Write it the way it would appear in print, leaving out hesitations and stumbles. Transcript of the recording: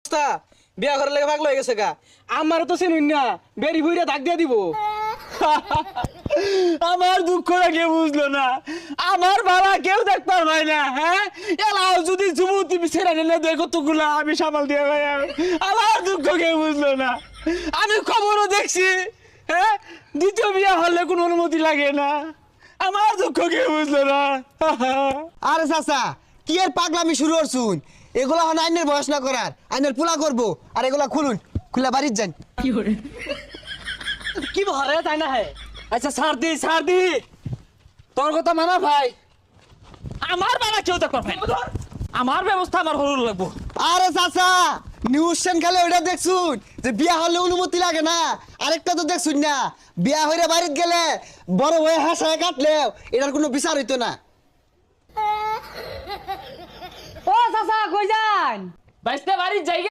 অবস্থা বিয়া ঘরের লেগে পাগল হয়ে গেছে গা। আমার তো চিনুন না, বেরি ভুইরা দাগ দিয়ে দিব। আমার দুঃখটা কেউ বুঝলো না, আমার বাবা কেউ দেখতে পারবে না। হ্যাঁ, এলাও যদি যুবতী ছেড়ে নিলে দেখো তোগুলা আমি সামাল দিয়ে ভাই। আমার দুঃখ কেউ বুঝলো না। আমি খবরও দেখছি, হ্যাঁ, দ্বিতীয় বিয়ে হলে কোনো অনুমতি লাগে না। আমার দুঃখ কেউ বুঝলো না। আরে চাচা কি এর পাগলামি শুরু করছুন? এগুলা হন আইনের বয়স না করার, আইনের পোলা করবো। আর এগুলা খুলুন, খুলে বাড়ির যান। কি ভরে তাই না? হ্যাঁ আচ্ছা ছাড় দি, তোর কথা মানা ভাই। আমার বাবা কেউ দেখতে পারবে না। আমার ব্যবস্থা আমার হরুর লাগবো। আরে চাচা নিউজ চ্যানেলে ওইটা দেখছুন যে বিয়া হলে অনুমতি লাগে না। আরেকটা তো দেখছুন না, বিয়া হইরে বাড়িতে গেলে বড় হয়ে হাসায় কাটলেও এটার কোনো বিচার হইতো না। ও চাচা কই যান? বাইসতে বাড়ির জায়গা